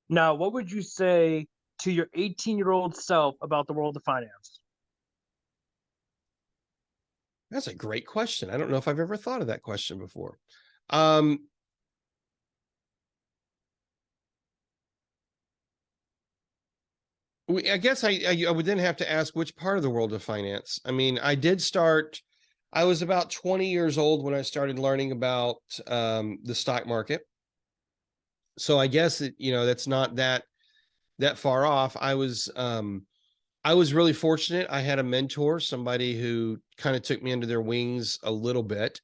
Now, what would you say to your 18-year-old self about the world of finance? That's a great question. I don't know if I've ever thought of that question before. Um, I guess I would then have to ask which part of the world of finance. I mean, I was about 20 years old when I started learning about the stock market. So I guess that's not that far off. I was really fortunate. I had a mentor, somebody who kind of took me under their wings a little bit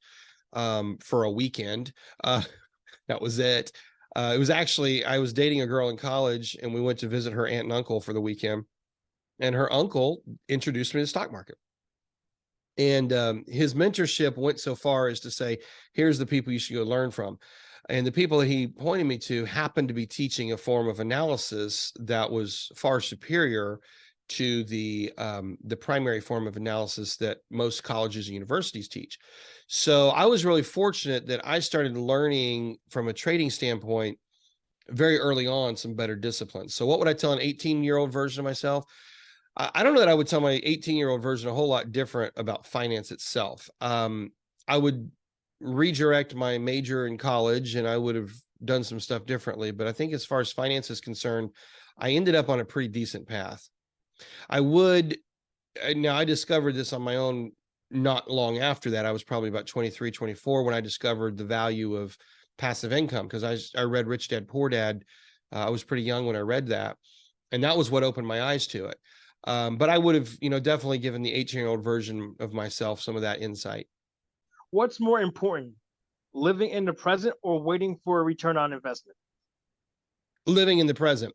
for a weekend. That was it. It was actually, I was dating a girl in college and we went to visit her aunt and uncle for the weekend. And her uncle introduced me to the stock market. And his mentorship went so far as to say, here's the people you should go learn from. And the people that he pointed me to happened to be teaching a form of analysis that was far superior to the primary form of analysis that most colleges and universities teach. So I was really fortunate that I started learning from a trading standpoint very early on some better disciplines. So what would I tell an 18-year-old version of myself? I don't know that I would tell my 18-year-old version a whole lot different about finance itself. I would redirect my major in college and I would have done some stuff differently. But I think as far as finance is concerned, I ended up on a pretty decent path. I would, now I discovered this on my own not long after that. I was probably about 23, 24 when I discovered the value of passive income because I read Rich Dad Poor Dad. I was pretty young when I read that. And that was what opened my eyes to it. But I would have, definitely given the 18-year-old version of myself some of that insight. What's more important, living in the present or waiting for a return on investment? Living in the present.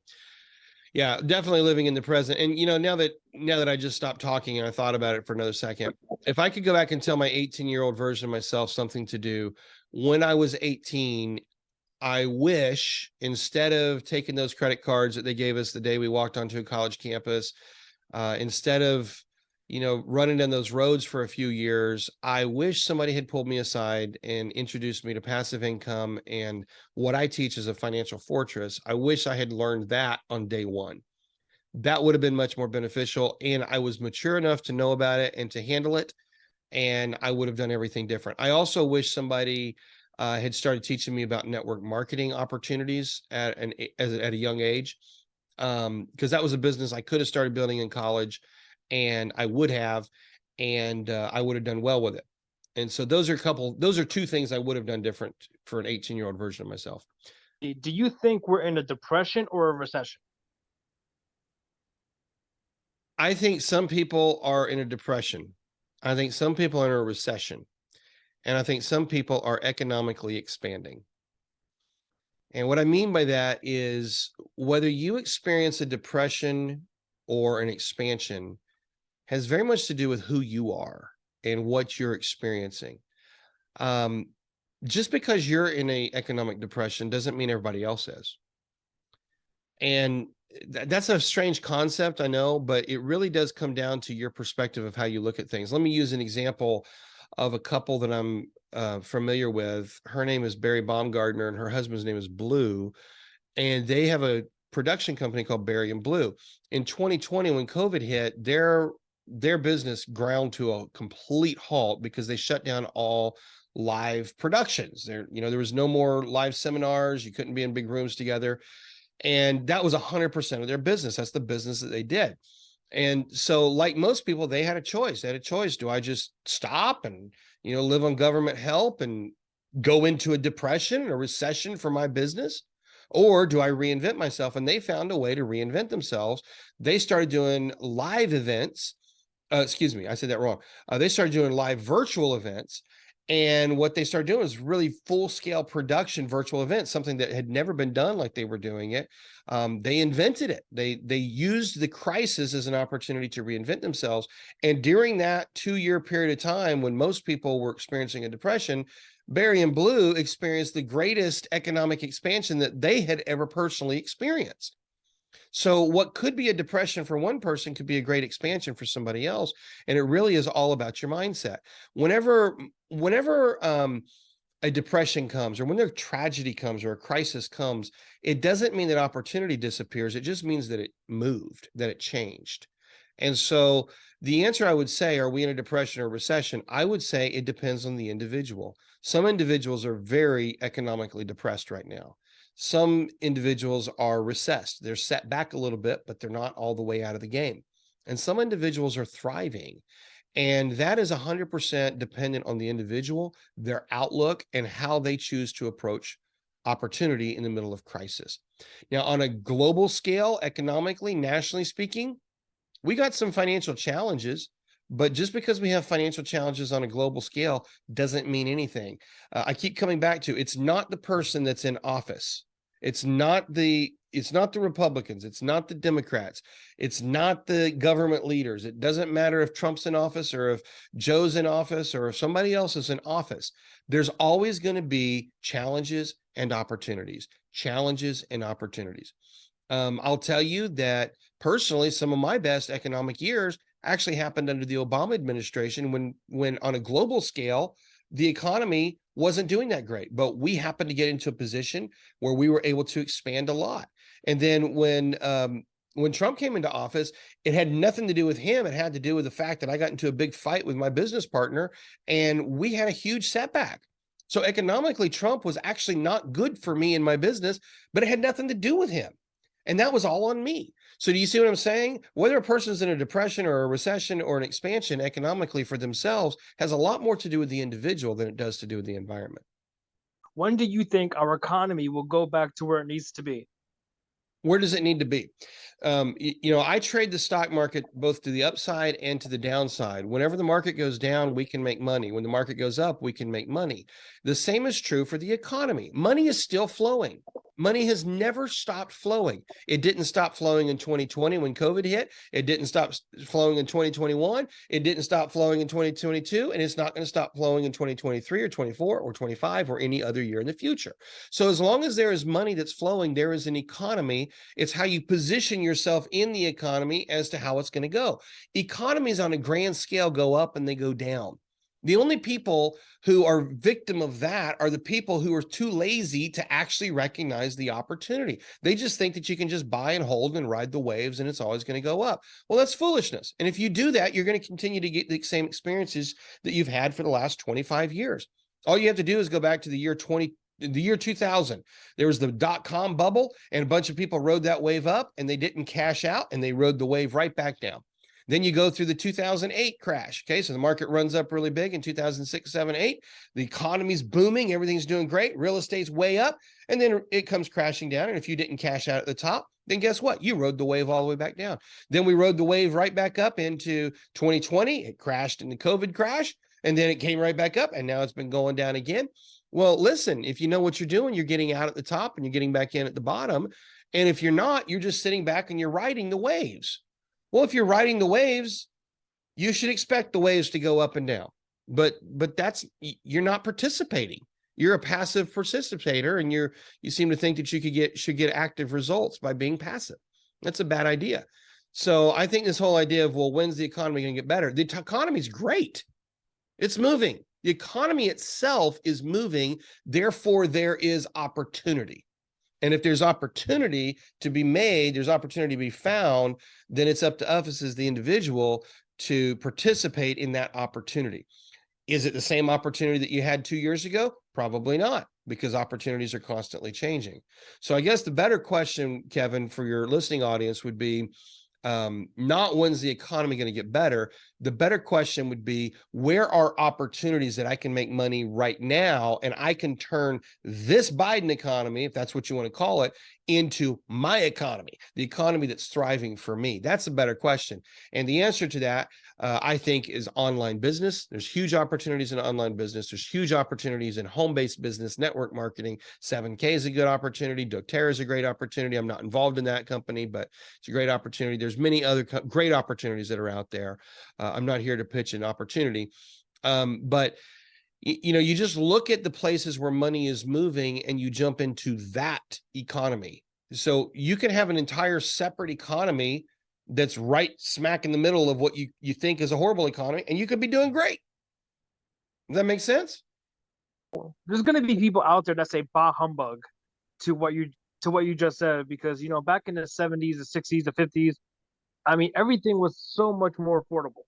Yeah, definitely living in the present. And now that I just stopped talking and I thought about it for another second, if I could go back and tell my 18-year-old version of myself something to do when I was 18, I wish instead of taking those credit cards that they gave us the day we walked onto a college campus, instead of running down those roads for a few years, I wish somebody had pulled me aside and introduced me to passive income and what I teach is a financial fortress. I wish I had learned that on day one. That would have been much more beneficial, and I was mature enough to know about it and to handle it, and I would have done everything different. I also wish somebody had started teaching me about network marketing opportunities at a young age, because that was a business I could have started building in college, and I would have, and I would have done well with it. And so those are two things I would have done different for an 18-year-old version of myself. Do you think we're in a depression or a recession? I think some people are in a depression. I think some people are in a recession. And I think some people are economically expanding. And what I mean by that is whether you experience a depression or an expansion has very much to do with who you are and what you're experiencing. Um, just because you're in a economic depression doesn't mean everybody else is. And that's a strange concept, I know, but it really does come down to your perspective of how you look at things. Let me use an example of a couple that I'm familiar with. Her name is Barry Baumgardner and her husband's name is Blue. And they have a production company called Barry and Blue. In 2020, when COVID hit, their business ground to a complete halt because they shut down all live productions. There was no more live seminars. You couldn't be in big rooms together. And that was 100% of their business. That's the business that they did. And so, like most people, they had a choice. They had a choice. Do I just stop and, live on government help and go into a depression, a recession for my business? Or do I reinvent myself? And they found a way to reinvent themselves. They started doing live events. Excuse me, I said that wrong. They started doing live virtual events. And what they started doing was really full-scale production virtual events, something that had never been done like they were doing it. They invented it. They used the crisis as an opportunity to reinvent themselves. And during that 2-year period of time when most people were experiencing a depression, Barry and Blue experienced the greatest economic expansion that they had ever personally experienced. So what could be a depression for one person could be a great expansion for somebody else. And it really is all about your mindset. Whenever a depression comes, or when a tragedy comes, or a crisis comes, it doesn't mean that opportunity disappears. It just means that it moved, that it changed. And so the answer, I would say, are we in a depression or recession? I would say it depends on the individual. Some individuals are very economically depressed right now. Some individuals are recessed. They're set back a little bit, but they're not all the way out of the game. And some individuals are thriving. And that is 100% dependent on the individual, their outlook, and how they choose to approach opportunity in the middle of crisis. Now, on a global scale, economically, nationally speaking, we got some financial challenges, but just because we have financial challenges on a global scale doesn't mean anything. I keep coming back to, it's not the person that's in office. It's not the Republicans. It's not the Democrats. It's not the government leaders. It doesn't matter if Trump's in office or if Joe's in office or if somebody else is in office. There's always going to be challenges and opportunities, challenges and opportunities. I'll tell you that personally, some of my best economic years actually happened under the Obama administration when on a global scale, the economy wasn't doing that great, but we happened to get into a position where we were able to expand a lot. And then when Trump came into office, it had nothing to do with him. It had to do with the fact that I got into a big fight with my business partner and we had a huge setback. So economically, Trump was actually not good for me and my business, but it had nothing to do with him. And that was all on me. So do you see what I'm saying? Whether a person's in a depression or a recession or an expansion economically for themselves has a lot more to do with the individual than it does to do with the environment. When do you think our economy will go back to where it needs to be? Where does it need to be? I trade the stock market both to the upside and to the downside. Whenever the market goes down, we can make money. When the market goes up, we can make money. The same is true for the economy. Money is still flowing. Money has never stopped flowing. It didn't stop flowing in 2020 when COVID hit. It didn't stop flowing in 2021. It didn't stop flowing in 2022. And it's not going to stop flowing in 2023 or 24 or 25 or any other year in the future. So as long as there is money that's flowing, there is an economy. It's how you position yourself in the economy as to how it's going to go. Economies on a grand scale go up and they go down. The only people who are victim of that are the people who are too lazy to actually recognize the opportunity. They just think that you can just buy and hold and ride the waves and it's always going to go up. Well, that's foolishness. And if you do that, you're going to continue to get the same experiences that you've had for the last 25 years. All you have to do is go back to the year 2000. There was the dot-com bubble and a bunch of people rode that wave up and they didn't cash out and they rode the wave right back down. Then you go through the 2008 crash. Okay, so the market runs up really big in 2006, 7, 8. The economy's booming. Everything's doing great. Real estate's way up. And then it comes crashing down. And if you didn't cash out at the top, then guess what? You rode the wave all the way back down. Then we rode the wave right back up into 2020. It crashed in the COVID crash. And then it came right back up. And now it's been going down again. Well, listen, if you know what you're doing, you're getting out at the top and you're getting back in at the bottom. And if you're not, you're just sitting back and you're riding the waves. Well, if you're riding the waves, you should expect the waves to go up and down. But you're not participating. You're a passive participator, and you seem to think that you should get active results by being passive. That's a bad idea. So I think this whole idea of, well, when's the economy going to get better? The economy is great. It's moving. The economy itself is moving. Therefore, there is opportunity. And if there's opportunity to be made, there's opportunity to be found, then it's up to us as the individual to participate in that opportunity. Is it the same opportunity that you had 2 years ago? Probably not, because opportunities are constantly changing. So I guess the better question, Kevin, for your listening audience would be, not when's the economy going to get better. The better question would be, where are opportunities that I can make money right now and I can turn this Biden economy, if that's what you want to call it, into my economy, the economy that's thriving for me? That's a better question. And the answer to that, I think, is online business. There's huge opportunities in online business. There's huge opportunities in home-based business, network marketing. 7K is a good opportunity. doTERRA is a great opportunity. I'm not involved in that company, but it's a great opportunity. There's many other great opportunities that are out there. I'm not here to pitch an opportunity, but you just look at the places where money is moving and you jump into that economy. So you can have an entire separate economy that's right smack in the middle of what you think is a horrible economy, and you could be doing great. Does that make sense? there's going to be people out there that say bah humbug to what you just said, because back in the 70s, the 60s, the 50s, I mean, everything was so much more affordable.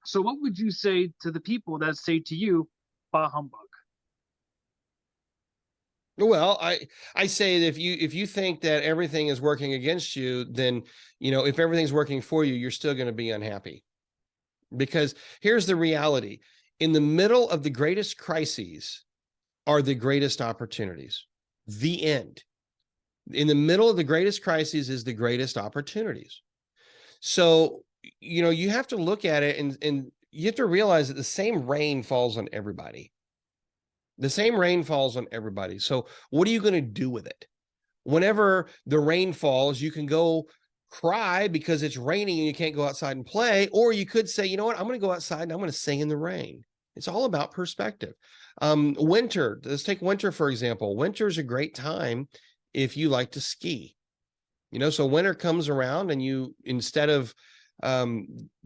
So what would you say to the people that say to you bah humbug? Well, I say that if you think that everything is working against you, then if everything's working for you, you're still going to be unhappy. Because here's the reality: in the middle of the greatest crises are the greatest opportunities. The end. In the middle of the greatest crises is the greatest opportunities. So you have to look at it, and you have to realize that the same rain falls on everybody. The same rain falls on everybody. So what are you going to do with it? Whenever the rain falls, you can go cry because it's raining and you can't go outside and play. Or you could say, you know what, I'm going to go outside and I'm going to sing in the rain. It's all about perspective. Winter, let's take winter, for example. Winter is a great time if you like to ski. So winter comes around and you, instead of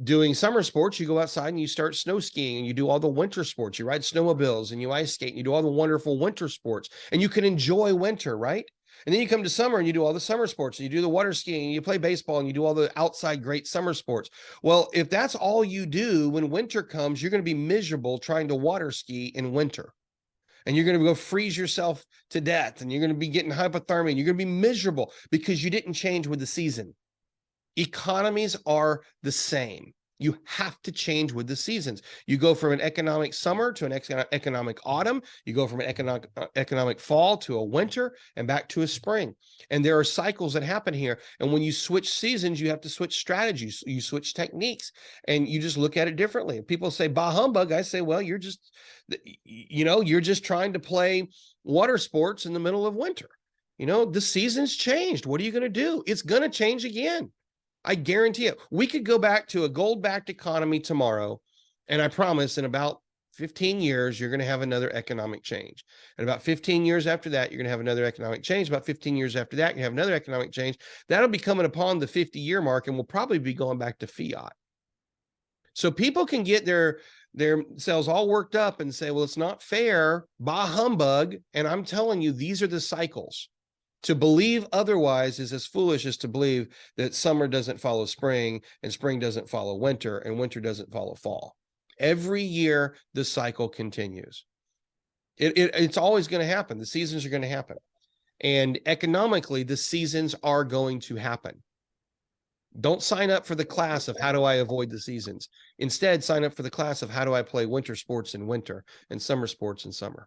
doing summer sports, you go outside and you start snow skiing, and you do all the winter sports. You ride snowmobiles and you ice skate and you do all the wonderful winter sports, and you can enjoy winter, right? And then you come to summer and you do all the summer sports, and you do the water skiing, and you play baseball, and you do all the outside great summer sports. Well, if that's all you do, when winter comes, you're going to be miserable trying to water ski in winter. And you're going to go freeze yourself to death, and you're going to be getting hypothermia, and you're going to be miserable because you didn't change with the season. Economies are the same. You have to change with the seasons. You go from an economic summer to an economic autumn. You go from an economic fall to a winter and back to a spring. And there are cycles that happen here. And when you switch seasons, you have to switch strategies. You switch techniques, and you just look at it differently. If people say bah humbug, I say, well, you're just trying to play water sports in the middle of winter. The season's changed. What are you going to do? It's going to change again. I guarantee it. We could go back to a gold-backed economy tomorrow, and I promise in about 15 years, you're going to have another economic change. And about 15 years after that, you're going to have another economic change. About 15 years after that, you have another economic change. That'll be coming upon the 50-year mark, and we'll probably be going back to fiat. So people can get themselves all worked up and say, well, it's not fair, bah humbug. And I'm telling you, these are the cycles. To believe otherwise is as foolish as to believe that summer doesn't follow spring, and spring doesn't follow winter, and winter doesn't follow fall. Every year, the cycle continues. It's always going to happen. The seasons are going to happen. And economically, the seasons are going to happen. Don't sign up for the class of how do I avoid the seasons. Instead, sign up for the class of how do I play winter sports in winter and summer sports in summer.